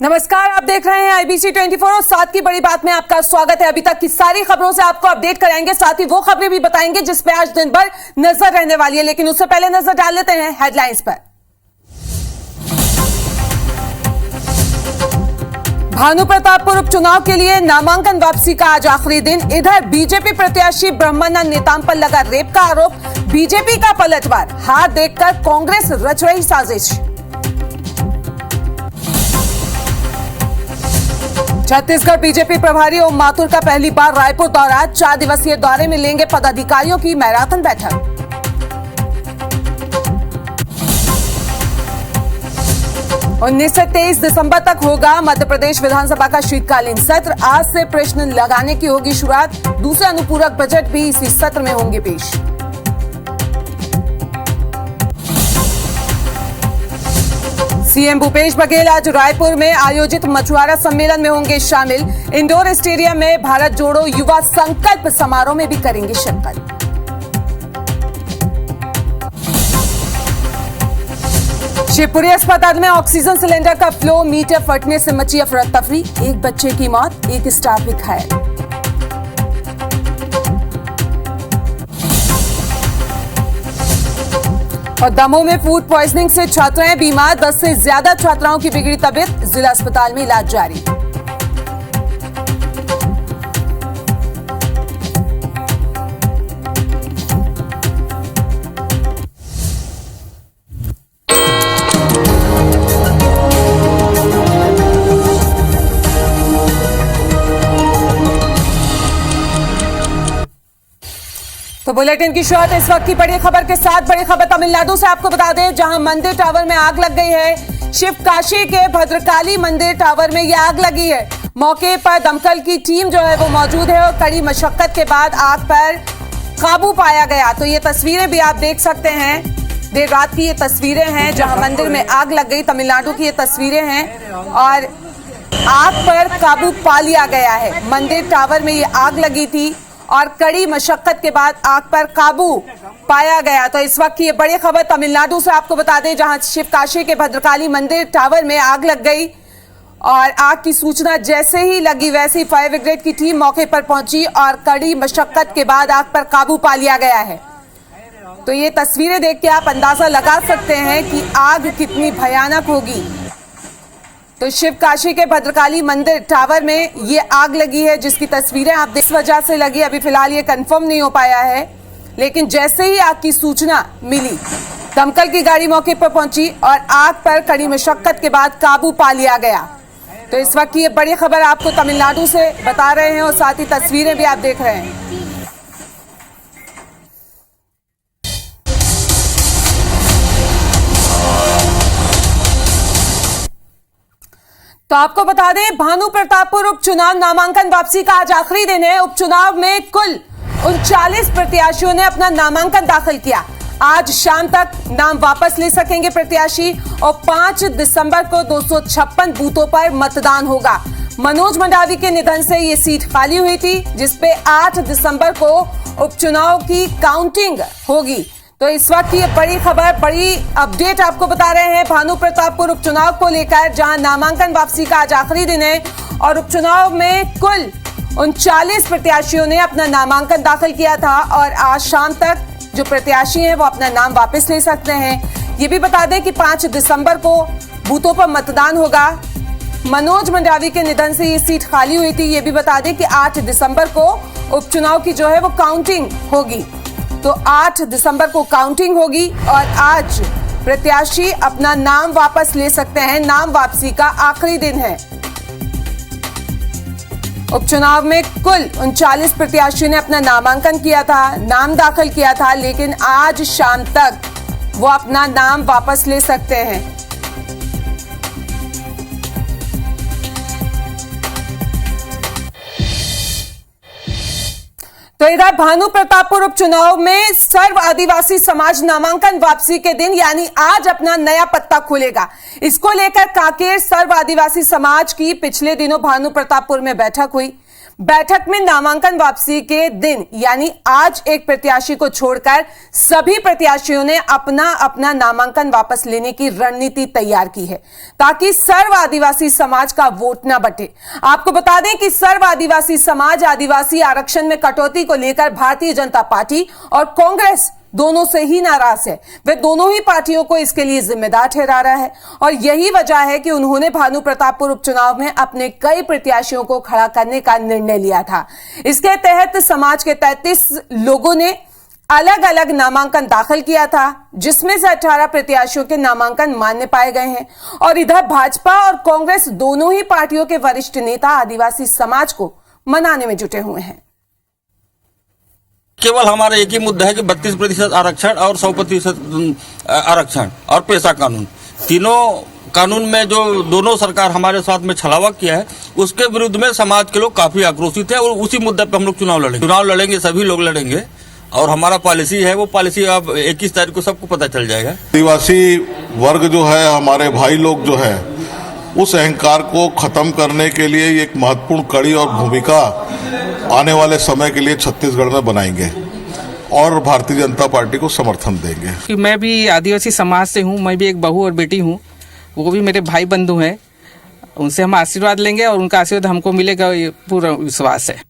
नमस्कार, आप देख रहे हैं आईबीसी 24 और साथ की बड़ी बात में आपका स्वागत है। अभी तक की सारी खबरों से आपको अपडेट कराएंगे, साथ ही वो खबरें भी बताएंगे जिस पे आज दिन भर नजर रहने वाली है। लेकिन उससे पहले नजर डाल लेते हैं हेडलाइंस पर। भानु प्रतापपुर उपचुनाव के लिए नामांकन वापसी का आज आखिरी दिन। इधर बीजेपी प्रत्याशी ब्रह्मानंद नेताम पर लगा रेप का आरोप, बीजेपी का पलटवार, हार देखकर कांग्रेस रच रही साजिश। छत्तीसगढ़ बीजेपी प्रभारी ओम माथुर का पहली बार रायपुर दौरा, 4 दिवसीय दौरे में लेंगे पदाधिकारियों की मैराथन बैठक। उन्नीस से 23 दिसंबर तक होगा मध्य प्रदेश विधानसभा का शीतकालीन सत्र। आज से प्रश्न लगाने की होगी शुरुआत, दूसरे अनुपूरक बजट भी इसी सत्र में होंगे पेश। सीएम भूपेश बघेल आज रायपुर में आयोजित मछुआरा सम्मेलन में होंगे शामिल। इंडोर स्टेडियम में भारत जोड़ो युवा संकल्प समारोह में भी करेंगे शिरकत। शिवपुरी अस्पताल में ऑक्सीजन सिलेंडर का फ्लो मीटर फटने से मची अफरा तफरी, एक बच्चे की मौत, एक स्टाफ भी घायल। और दमोह में फूड पॉइजनिंग से छात्राएं बीमार, 10 से ज्यादा छात्राओं की बिगड़ी तबीयत, जिला अस्पताल में इलाज जारी। तो बुलेटिन की शुरुआत इस वक्त की बड़ी खबर के साथ। बड़ी खबर तमिलनाडु से आपको बता दें, जहां मंदिर टावर में आग लग गई है। शिव काशी के भद्रकाली मंदिर टावर में यह आग लगी है। मौके पर दमकल की टीम जो है वो मौजूद है और कड़ी मशक्कत के बाद आग पर काबू पाया गया। तो ये तस्वीरें भी आप देख सकते हैं, देर रात की ये तस्वीरें हैं जहां मंदिर में आग लग गई। तमिलनाडु की ये तस्वीरें हैं और आग पर काबू पा लिया गया है। मंदिर टावर में ये आग लगी थी और कड़ी मशक्कत के बाद आग पर काबू पाया गया। तो इस वक्त की ये बड़ी खबर तमिलनाडु से आपको बता दें, जहां शिव काशी के भद्रकाली मंदिर टावर में आग लग गई और आग की सूचना जैसे ही लगी वैसे ही फायर ब्रिगेड की टीम मौके पर पहुंची और कड़ी मशक्कत के बाद आग पर काबू पा लिया गया है। तो ये तस्वीरें देख के आप अंदाजा लगा सकते हैं कि आग कितनी भयानक होगी। तो शिव काशी के भद्रकाली मंदिर टावर में ये आग लगी है, जिसकी तस्वीरें आप इस वजह से लगी, अभी फिलहाल ये कंफर्म नहीं हो पाया है। लेकिन जैसे ही आग की सूचना मिली, दमकल की गाड़ी मौके पर पहुंची और आग पर कड़ी मशक्कत के बाद काबू पा लिया गया। तो इस वक्त ये बड़ी खबर आपको तमिलनाडु से बता रहे हैं और साथ ही तस्वीरें भी आप देख रहे हैं। तो आपको बता दें, भानु प्रतापपुर उपचुनाव नामांकन वापसी का आज आखिरी दिन है। उपचुनाव में कुल 39 प्रत्याशियों ने अपना नामांकन दाखिल किया। आज शाम तक नाम वापस ले सकेंगे प्रत्याशी और 5 दिसंबर को 256 बूथों पर मतदान होगा। मनोज मंडावी के निधन से ये सीट खाली हुई थी, जिसपे 8 दिसंबर को उपचुनाव की काउंटिंग होगी। तो इस वक्त ये बड़ी खबर, बड़ी अपडेट आपको बता रहे हैं भानु प्रतापपुर उपचुनाव को लेकर, जहां नामांकन वापसी का आज आखिरी दिन है और उपचुनाव में कुल 39 प्रत्याशियों ने अपना नामांकन दाखिल किया था और आज शाम तक जो प्रत्याशी हैं वो अपना नाम वापस ले सकते हैं। ये भी बता दें कि 5 दिसंबर को बूथों पर मतदान होगा। मनोज मंडावी के निधन से ये सीट खाली हुई थी। ये भी बता दें कि 8 दिसंबर को उपचुनाव की जो है वो काउंटिंग होगी। तो 8 दिसंबर को काउंटिंग होगी और आज प्रत्याशी अपना नाम वापस ले सकते हैं। नाम वापसी का आखिरी दिन है। उपचुनाव में कुल 39 प्रत्याशियों ने अपना नामांकन किया था, नाम दाखिल किया था, लेकिन आज शाम तक वो अपना नाम वापस ले सकते हैं। तो इधर भानु प्रतापपुर उपचुनाव में सर्व आदिवासी समाज नामांकन वापसी के दिन यानी आज अपना नया पत्ता खोलेगा। इसको लेकर कांकेर सर्व आदिवासी समाज की पिछले दिनों भानु प्रतापपुर में बैठक हुई। बैठक में नामांकन वापसी के दिन यानी आज एक प्रत्याशी को छोड़कर सभी प्रत्याशियों ने अपना अपना नामांकन वापस लेने की रणनीति तैयार की है ताकि सर्व आदिवासी समाज का वोट न बटे। आपको बता दें कि सर्व आदिवासी समाज आदिवासी आरक्षण में कटौती को लेकर भारतीय जनता पार्टी और कांग्रेस दोनों से ही नाराज है। वे दोनों ही पार्टियों को इसके लिए जिम्मेदार ठहरा रहा है और यही वजह है कि उन्होंने भानु प्रतापपुर उपचुनाव में अपने कई प्रत्याशियों को खड़ा करने का निर्णय लिया था। इसके तहत समाज के 33 लोगों ने अलग अलग नामांकन दाखिल किया था, जिसमें से 18 प्रत्याशियों के नामांकन मान्य पाए गए हैं और इधर भाजपा और कांग्रेस दोनों ही पार्टियों के वरिष्ठ नेता आदिवासी समाज को मनाने में जुटे हुए हैं। केवल हमारा एक ही मुद्दा है कि 32% आरक्षण और 100% आरक्षण और पेशा कानून, तीनों कानून में जो दोनों सरकार हमारे साथ में छलावा किया है उसके विरुद्ध में समाज के लोग काफी आक्रोशित है और उसी मुद्दे पर हम लोग चुनाव लड़ेंगे, सभी लोग लड़ेंगे और हमारा पॉलिसी है, वो पॉलिसी अब 21 तारीख को सबको पता चल जाएगा। आदिवासी वर्ग जो है, हमारे भाई लोग जो है, उस अहंकार को खत्म करने के लिए एक महत्वपूर्ण कड़ी और भूमिका आने वाले समय के लिए छत्तीसगढ़ में बनाएंगे और भारतीय जनता पार्टी को समर्थन देंगे। कि मैं भी आदिवासी समाज से हूँ, मैं भी एक बहू और बेटी हूँ, वो भी मेरे भाई बंधु हैं, उनसे हम आशीर्वाद लेंगे और उनका आशीर्वाद हमको मिलेगा, ये पूरा विश्वास है।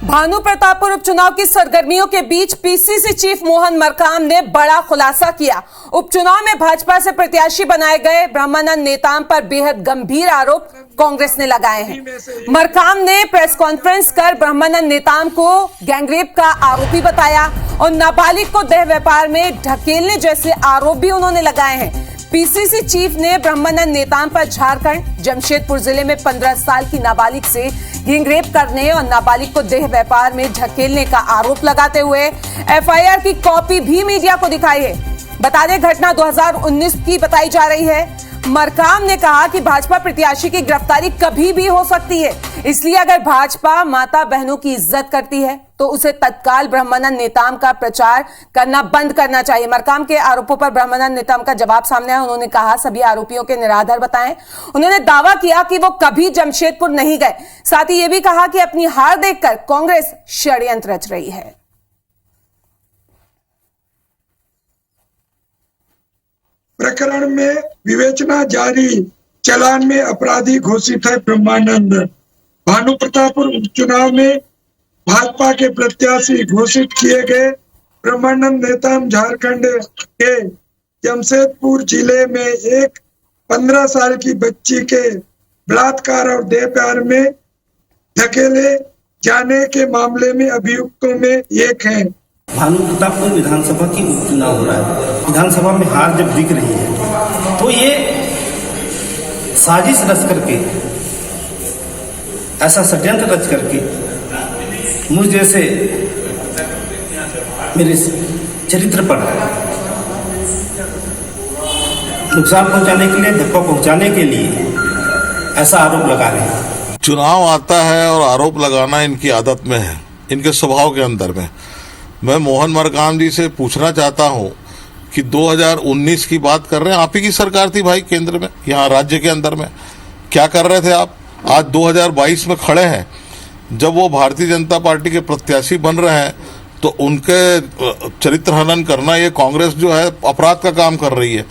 भानु प्रतापपुर उपचुनाव की सरगर्मियों के बीच पीसीसी चीफ मोहन मरकाम ने बड़ा खुलासा किया। उपचुनाव में भाजपा से प्रत्याशी बनाए गए ब्रह्मानंद नेताम पर बेहद गंभीर आरोप कांग्रेस ने लगाए हैं। मरकाम ने प्रेस कॉन्फ्रेंस कर ब्रह्मानंद नेताम को गैंगरेप का आरोपी बताया और नाबालिग को देह व्यापार में ढकेलने जैसे आरोप भी उन्होंने लगाए हैं। पीसीसी चीफ ने ब्रह्मानंद नेताम पर झारखंड जमशेदपुर जिले में 15 साल की नाबालिग से गैंगरेप करने और नाबालिग को देह व्यापार में ढकेलने का आरोप लगाते हुए एफआईआर की कॉपी भी मीडिया को दिखाई है। बता दें, घटना 2019 की बताई जा रही है। मरकाम ने कहा कि भाजपा प्रत्याशी की गिरफ्तारी कभी भी हो सकती है, इसलिए अगर भाजपा माता बहनों की इज्जत करती है तो उसे तत्काल ब्रह्मानंद नेताम का प्रचार करना बंद करना चाहिए। मरकाम के आरोपों पर ब्रह्मानंद नेताम का जवाब सामने आया। उन्होंने कहा सभी आरोपियों के निराधार बताएं। उन्होंने दावा किया कि वो कभी जमशेदपुर नहीं गए। साथ ही ये भी कहा कि अपनी हार देखकर कांग्रेस षड्यंत्र रच रही है। प्रकरण में विवेचना जारी, चालान में अपराधी घोषित है ब्रह्मानंद। भानु प्रतापपुर उपचुनाव में भाजपा के प्रत्याशी घोषित किए गए ब्रह्मानंद नेताम झारखंड के जमशेदपुर जिले में एक 15 साल की बच्ची के बलात्कार और देह व्यापार में धकेले जाने के मामले में अभियुक्तों में एक है। भानु प्रतापपुर विधानसभा की उपचुनाव हो रहा है। विधानसभा में हार जब दिख रही है तो ये साजिश रच करके, ऐसा षड्यंत्र रच करके मुझ जैसे मेरे चरित्र पर नुकसान पहुंचाने के लिए, धक्का पहुंचाने के लिए ऐसा आरोप लगा रहे हैं। चुनाव आता है और आरोप लगाना इनकी आदत में है, इनके स्वभाव के अंदर में। मैं मोहन मरकाम जी से पूछना चाहता हूं कि 2019 की बात कर रहे हैं, आप ही की सरकार थी भाई केंद्र में, यहाँ राज्य के अंदर में क्या कर रहे थे आप? आज 2022 में खड़े हैं, जब वो भारतीय जनता पार्टी के प्रत्याशी बन रहे हैं तो उनके चरित्र हनन करना, ये कांग्रेस जो है अपराध का काम कर रही है।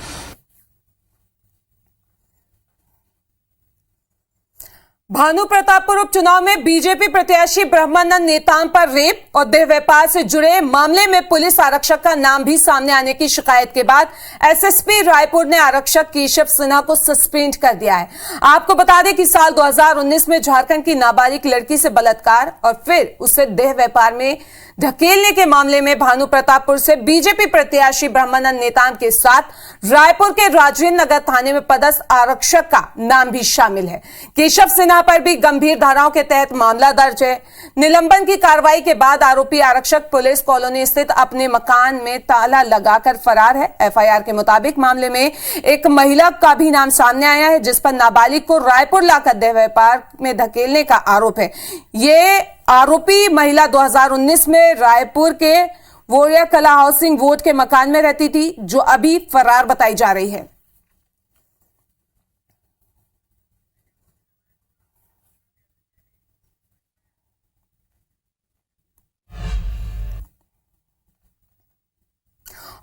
भानु प्रतापपुर उपचुनाव में बीजेपी प्रत्याशी ब्रह्मानंद नेताम पर रेप और देह व्यापार से जुड़े मामले में पुलिस आरक्षक का नाम भी सामने आने की शिकायत के बाद एसएसपी रायपुर ने आरक्षक केशव सिन्हा को सस्पेंड कर दिया है। आपको बता दें कि साल 2019 में झारखंड की नाबालिग लड़की से बलात्कार और फिर उसे देह व्यापार में ढकेलने के मामले में भानु प्रतापपुर से बीजेपी प्रत्याशी ब्रह्मानंद नेताम के साथ रायपुर के राजेंद्र नगर थाने में पदस्थ आरक्षक का नाम भी शामिल है। केशव सिन्हा पर भी गंभीर धाराओं के तहत मामला दर्ज है। निलंबन की कार्रवाई के बाद आरोपी आरक्षक पुलिस कॉलोनी स्थित अपने मकान में ताला लगाकर फरार है। एफआईआर के मुताबिक मामले में एक महिला का भी नाम सामने आया है, जिस पर नाबालिग को रायपुर लाकर देह व्यापार में धकेलने का आरोप है। ये आरोपी महिला 2019 में रायपुर के वोरिया कला हाउसिंग बोर्ड के मकान में रहती थी, जो अभी फरार बताई जा रही है।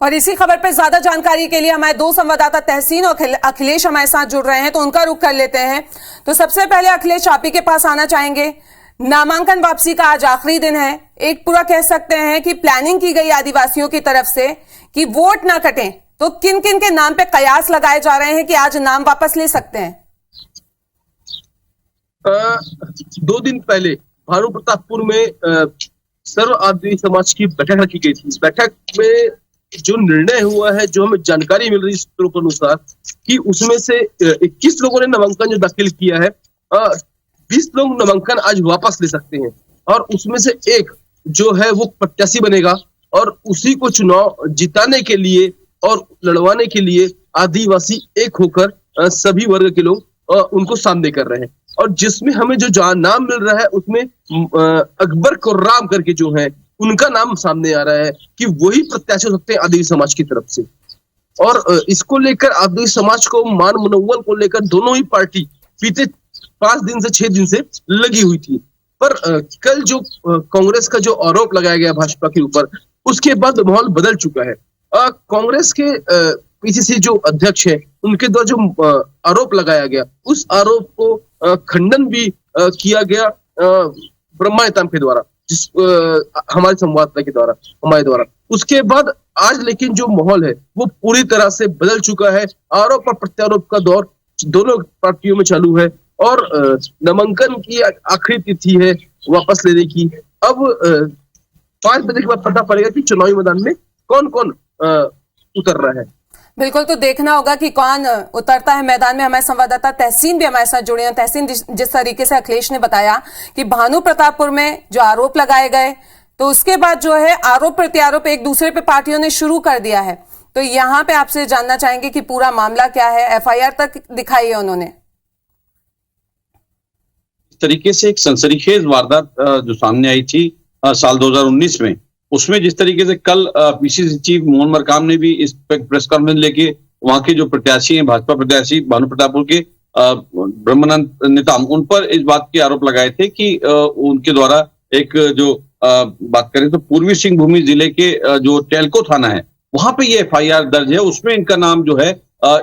और इसी खबर पर ज्यादा जानकारी के लिए हमारे दो संवाददाता तहसीन और अखिलेश हमारे साथ जुड़ रहे हैं, तो उनका रुख कर लेते हैं। तो सबसे पहले अखिलेश, आप ही के पास आना चाहेंगे। नामांकन वापसी का आज आखिरी दिन है। एक पूरा कह सकते हैं कि प्लानिंग की गई आदिवासियों की तरफ से कि वोट ना कटें, तो किन किन के नाम पे कयास लगाए जा रहे हैं कि आज नाम वापस ले सकते हैं? 2 दिन पहले भानु प्रतापपुर में सर्व आदिवासी समाज की बैठक रखी गई थी। इस बैठक में जो निर्णय हुआ है, जो हमें जानकारी मिल रही है सूत्रों के अनुसार, कि उसमें से 21 लोगों ने नामांकन जो दाखिल किया है, 20 लोग नामांकन आज वापस ले सकते हैं और उसमें से एक जो है वो प्रत्याशी बनेगा और उसी को चुनाव जिताने के लिए और लड़वाने के लिए आदिवासी एक होकर सभी वर्ग के लोग उनको सामने कर रहे हैं। और जिसमें हमें जो नाम मिल रहा है उसमें अकबर कुर्राम करके जो है उनका नाम सामने आ रहा है कि वही प्रत्याशी हो सकते हैं आदिवासी समाज की तरफ से। और इसको लेकर आदिवासी समाज को मान मनोबल को लेकर दोनों ही पार्टी बीते 5 दिन से 6 दिन से लगी हुई थी। पर कल जो कांग्रेस का जो आरोप लगाया गया भाजपा के ऊपर, उसके बाद माहौल बदल चुका है। कांग्रेस के पीसीसी जो अध्यक्ष है उनके द्वारा जो आरोप लगाया गया, उस आरोप को खंडन भी किया गया ब्रह्मा नेताम के द्वारा, हमारे संवाददाता के द्वारा, हमारे द्वारा। उसके बाद आज लेकिन जो माहौल है वो पूरी तरह से बदल चुका है। आरोप और प्रत्यारोप का दौर दोनों पार्टियों में चालू है और नामांकन की आखिरी तिथि है वापस लेने की। अब 5 बजे के बाद पता पड़ेगा कि चुनावी मैदान में कौन कौन उतर रहा है। बिल्कुल, तो देखना होगा कि कौन उतरता है मैदान में। हमारे संवाददाता तहसीन भी हमारे साथ जुड़े हैं। तहसीन, जिस तरीके से अखिलेश ने बताया कि भानु प्रतापपुर में जो आरोप लगाए गए, तो उसके बाद जो है आरोप प्रत्यारोप एक दूसरे पे पार्टियों ने शुरू कर दिया है, तो यहाँ पे आपसे जानना चाहेंगे कि पूरा मामला क्या है। एफआईआर तक दिखाई है उन्होंने। इस तरीके से एक सनसनीखेज वारदात जो सामने आई थी साल 2019 में, उसमें जिस तरीके से कल पीसीसी चीफ मोहन मरकाम ने भी इस प्रेस कॉन्फ्रेंस लेके वहां के जो प्रत्याशी हैं, भाजपा प्रत्याशी भानु प्रतापपुर के ब्रह्मानंद नेताम, उन पर इस बात के आरोप लगाए थे कि उनके द्वारा एक जो बात करें तो पूर्वी सिंहभूम जिले के जो टेलको थाना है वहां पे ये एफआईआर दर्ज है। उसमें इनका नाम जो है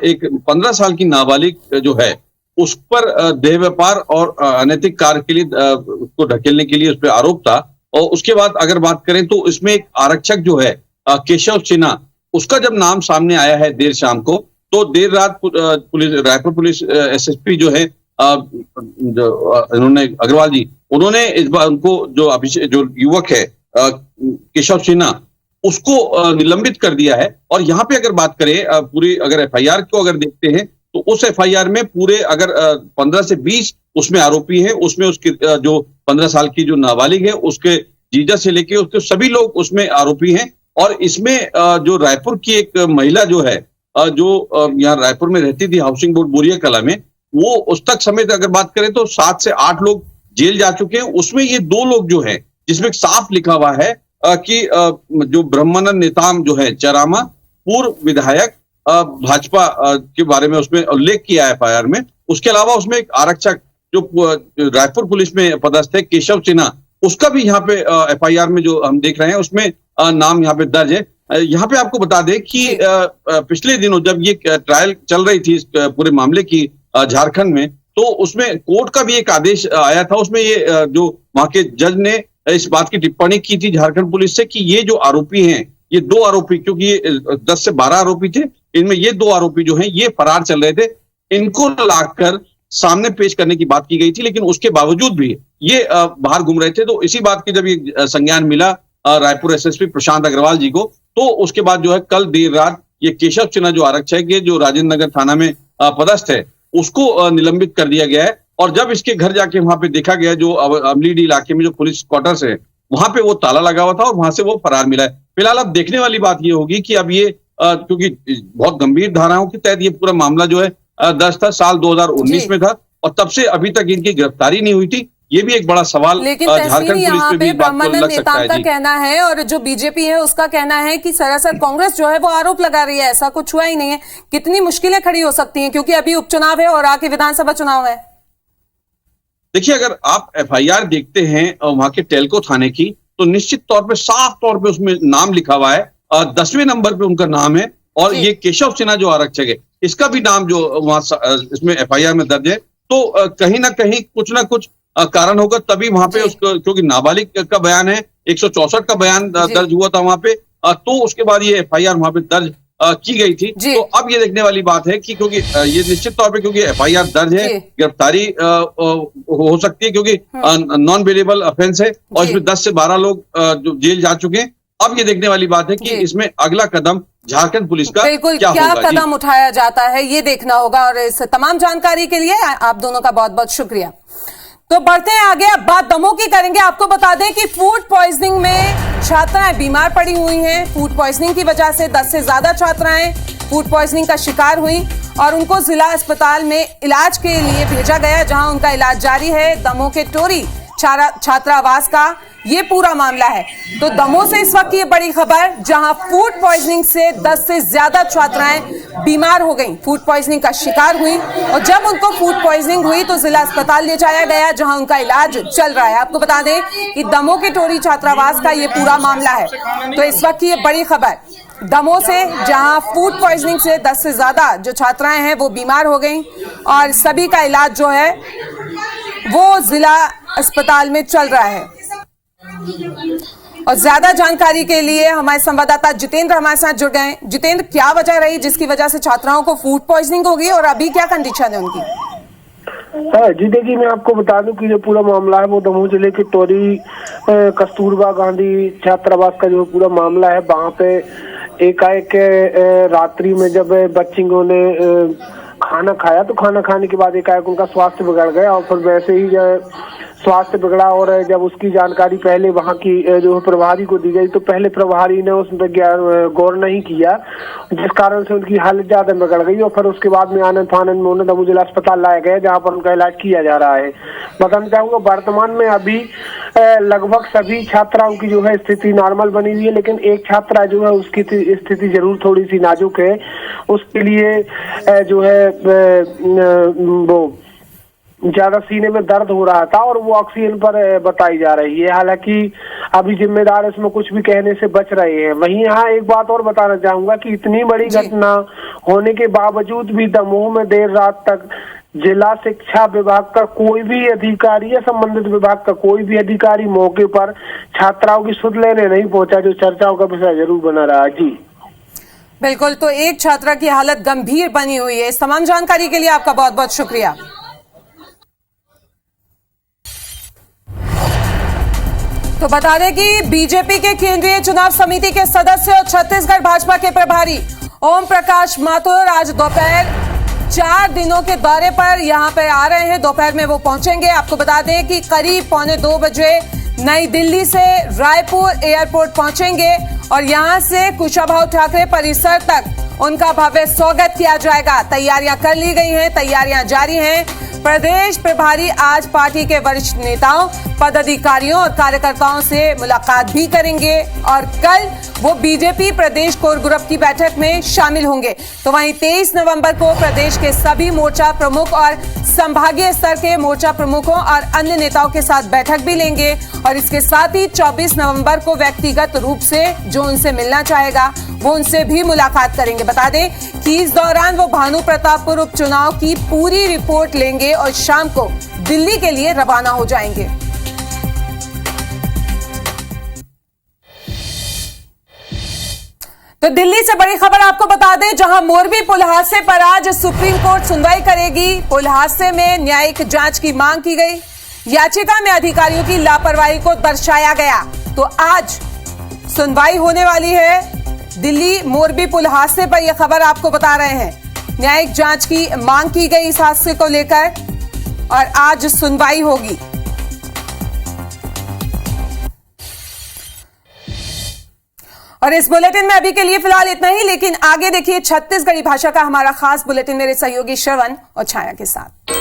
एक 15 साल की नाबालिग जो है उस पर देह व्यापार और अनैतिक कार्य के लिए उसको ढकेलने के लिए उस पर आरोप था। और उसके बाद अगर बात करें तो इसमें एक आरक्षक जो है केशव सिन्हा, उसका जब नाम सामने आया है देर शाम को, तो देर रात पुलिस रायपुर पुलिस एसएसपी जो है इन्होंने अग्रवाल जी, उन्होंने इस बार उनको जो युवक है केशव सिन्हा, उसको निलंबित कर दिया है। और यहाँ पे अगर बात करें पूरी अगर एफआईआर को अगर देखते हैं तो उस एफआईआर में पूरे अगर 15 से 20 उसमें आरोपी हैं, उसमें उसके जो 15 साल की जो नाबालिग है उसके जीजा से लेके उसके सभी लोग उसमें आरोपी हैं। और इसमें जो रायपुर की एक महिला जो है जो यहाँ रायपुर में रहती थी हाउसिंग बोर्ड बोरिया कला में, वो उस तक समेत अगर बात करें तो 7 से 8 लोग जेल जा चुके हैं। उसमें ये 2 लोग जो है जिसमें साफ लिखा हुआ है कि जो ब्रह्मानंद नेताम जो है चरामा, पूर्व विधायक भाजपा के बारे में उसमें उल्लेख किया है एफआईआर में। उसके अलावा उसमें एक आरक्षक जो रायपुर पुलिस में पदस्थ है केशव सिन्हा, उसका भी यहाँ पे एफआईआर में जो हम देख रहे हैं उसमें नाम यहाँ पे दर्ज है। यहाँ पे आपको बता दें कि पिछले दिनों जब ये ट्रायल चल रही थी इस पूरे मामले की झारखंड में, तो उसमें कोर्ट का भी एक आदेश आया था। उसमें ये जो वहां के जज ने इस बात की टिप्पणी की थी झारखंड पुलिस से कि ये जो आरोपी हैं, ये 2 आरोपी, क्योंकि ये 10 से 12 आरोपी थे, इनमें ये 2 आरोपी जो हैं ये फरार चल रहे थे, इनको लाकर सामने पेश करने की बात की गई थी, लेकिन उसके बावजूद भी ये बाहर घूम रहे थे। तो इसी बात की जब ये संज्ञान मिला रायपुर एसएसपी प्रशांत अग्रवाल जी को, तो उसके बाद जो है कल देर रात ये केशव सिन्हा जो आरक्षक है जो राजेंद्र नगर थाना में पदस्थ है, उसको निलंबित कर दिया गया है। और जब इसके घर जाके वहां पे देखा गया, जो अमलीडी इलाके में जो पुलिस क्वार्टर्स है वहां पे वो ताला लगा हुआ था और वहां से वो फरार मिला है। फिलहाल अब देखने वाली बात ये होगी कि अब ये क्योंकि बहुत गंभीर धाराओं के तहत ये पूरा मामला जो है दर्ज था, साल 2019 में था और तब से अभी तक इनकी गिरफ्तारी नहीं हुई थी। ये भी एक बड़ा सवाल लेकिन झारखंड पुलिस पे भी ब्रह्मानंद नेताम का कहना है और जो बीजेपी है उसका कहना है कि सरासर कांग्रेस जो है वो आरोप लगा रही है, ऐसा कुछ हुआ ही नहीं है। कितनी मुश्किलें खड़ी हो सकती हैं, क्योंकि अभी उपचुनाव है और आगे विधानसभा चुनाव है। देखिए, अगर आप एफआईआर देखते हैं वहां के टेलको थाने की, तो निश्चित तौर पे साफ तौर पे उसमें नाम लिखा हुआ है 10वें नंबर पे उनका नाम है, और ये केशव सिन्हा जो आरक्षक है, इसका भी नाम जो वहां इसमें FIR में दर्ज है। तो कहीं ना कहीं कुछ ना कुछ कारण होगा, तभी वहां पे उसको, क्योंकि नाबालिग का बयान है, 164 का बयान दर्ज हुआ था वहां पे, तो उसके बाद ये FIR वहां पे दर्ज की गई थी। तो अब ये देखने वाली बात है कि क्योंकि ये निश्चित तौर पे क्योंकि FIR दर्ज है, गिरफ्तारी हो सकती है, क्योंकि नॉन बेलेबल ऑफेंस है, और इसमें 10 से 12 लोग जो जेल जा चुके हैं। अब ये देखने वाली बात है कि इसमें अगला कदम झारखंड पुलिस का बिल्कुल क्या कदम उठाया जाता है, ये देखना होगा। और इस तमाम जानकारी के लिए आप दोनों का बहुत बहुत शुक्रिया। तो बढ़ते हैं आगे, अब बात दमोह की करेंगे। आपको बता दें कि फूड पॉइजनिंग में छात्राएं बीमार पड़ी हुई हैं। फूड पॉइजनिंग की वजह से 10 से ज्यादा छात्राएं फूड पॉइजनिंग का शिकार हुई और उनको जिला अस्पताल में इलाज के लिए भेजा गया, जहां उनका इलाज जारी है। दमोह के टोरी छात्रावास का ये पूरा मामला है। तो दमोह से इस वक्त ये बड़ी खबर, जहां फूड पॉइजनिंग से 10 से ज्यादा छात्राएं बीमार हो गईं, फूड पॉइजनिंग का शिकार हुई, और जब उनको फूड पॉइजनिंग हुई तो जिला अस्पताल ले जाया गया, जहां उनका इलाज चल रहा है। आपको बता दें कि दमोह के टोरी छात्रावास का ये पूरा मामला है। तो इस वक्त ये बड़ी खबर दमोह से, जहां फूड पॉइजनिंग से 10 से ज्यादा जो छात्राएं हैं वो बीमार हो गईं और सभी का इलाज जो है वो जिला अस्पताल में चल रहा है। और ज्यादा जानकारी के लिए हमारे संवाददाता जितेंद्र हमारे साथ जुड़ गए। जितेंद्र, क्या वजह रही जिसकी वजह से छात्राओं को फूड पॉइजनिंग हो गई और अभी क्या कंडीशन है उनकी? जी देखिए, मैं आपको बता दूं कि जो पूरा मामला है वो दमोह जिले के टोरी कस्तूरबा गांधी छात्रावास का जो पूरा मामला है। वहाँ पे एकाएक रात्रि में जब बच्चियों ने खाना खाया तो खाना खाने के बाद एकाएक उनका स्वास्थ्य बिगड़ गया, और फिर वैसे ही स्वास्थ्य बिगड़ा। और जब उसकी जानकारी पहले वहाँ की जो प्रभारी को दी गई तो पहले प्रभारी ने उस पर गौर नहीं किया, जिस कारण से उनकी हालत ज्यादा बिगड़ गई। और फिर उसके बाद में आनंद फानंद में उन्हें दमोह जिला अस्पताल लाया गया, जहाँ पर उनका इलाज किया जा रहा है। बताना चाहूंगा वर्तमान में अभी लगभग सभी छात्राओं की जो है स्थिति नॉर्मल बनी हुई है, लेकिन एक छात्रा जो है उसकी स्थिति जरूर थोड़ी सी नाजुक है। उसके लिए जो है वो ज्यादा सीने में दर्द हो रहा था और वो ऑक्सीजन पर बताई जा रही है। हालांकि अभी जिम्मेदार इसमें कुछ भी कहने से बच रहे हैं। वहीं यहाँ एक बात और बताना चाहूंगा कि इतनी बड़ी घटना होने के बावजूद भी दमोह में देर रात तक जिला शिक्षा विभाग का कोई भी अधिकारी या संबंधित विभाग का कोई भी अधिकारी मौके पर छात्राओं की सुध लेने नहीं पहुंचा, जो चर्चाओं का विषय जरूर बना रहा। जी बिल्कुल, तो एक छात्रा की हालत गंभीर बनी हुई है। इस तमाम जानकारी के लिए आपका बहुत बहुत शुक्रिया। तो बता दें कि बीजेपी के केंद्रीय चुनाव समिति के सदस्य और छत्तीसगढ़ भाजपा के प्रभारी ओम प्रकाश माथुर आज दोपहर 4 दिनों के दौरे पर यहां पर आ रहे हैं। दोपहर में वो पहुंचेंगे। आपको बता दें कि करीब 2:45 बजे नई दिल्ली से रायपुर एयरपोर्ट पहुंचेंगे और यहां से कुशाभाऊ ठाकरे परिसर तक उनका भव्य स्वागत किया जाएगा। तैयारियां कर ली गई हैं, तैयारियां जारी हैं। प्रदेश प्रभारी आज पार्टी के वरिष्ठ नेताओं, पदाधिकारियों और कार्यकर्ताओं से मुलाकात भी करेंगे और कल वो बीजेपी प्रदेश कोर ग्रुप की बैठक में शामिल होंगे। तो वहीं 23 नवंबर को प्रदेश के सभी मोर्चा प्रमुख और संभागीय स्तर के मोर्चा प्रमुखों और अन्य नेताओं के साथ बैठक भी लेंगे और इसके साथ ही 24 नवंबर को व्यक्तिगत रूप से जो उनसे मिलना चाहेगा वो उनसे भी मुलाकात करेंगे। बता दें कि इस दौरान वो भानु प्रतापपुर उपचुनाव की पूरी रिपोर्ट लेंगे और शाम को दिल्ली के लिए रवाना हो जाएंगे। तो दिल्ली से बड़ी खबर आपको बता दें, जहां मोरबी पुल हादसे पर आज सुप्रीम कोर्ट सुनवाई करेगी। पुल हादसे में न्यायिक जांच की मांग की गई। याचिका में अधिकारियों की लापरवाही को दर्शाया गया। तो आज सुनवाई होने वाली है। दिल्ली मोरबी पुल हादसे पर यह खबर आपको बता रहे हैं। न्यायिक जांच की मांग की गई इस हादसे को लेकर और आज सुनवाई होगी। और इस बुलेटिन में अभी के लिए फिलहाल इतना ही, लेकिन आगे देखिए छत्तीसगढ़ी भाषा का हमारा खास बुलेटिन मेरे सहयोगी श्रवण और छाया के साथ।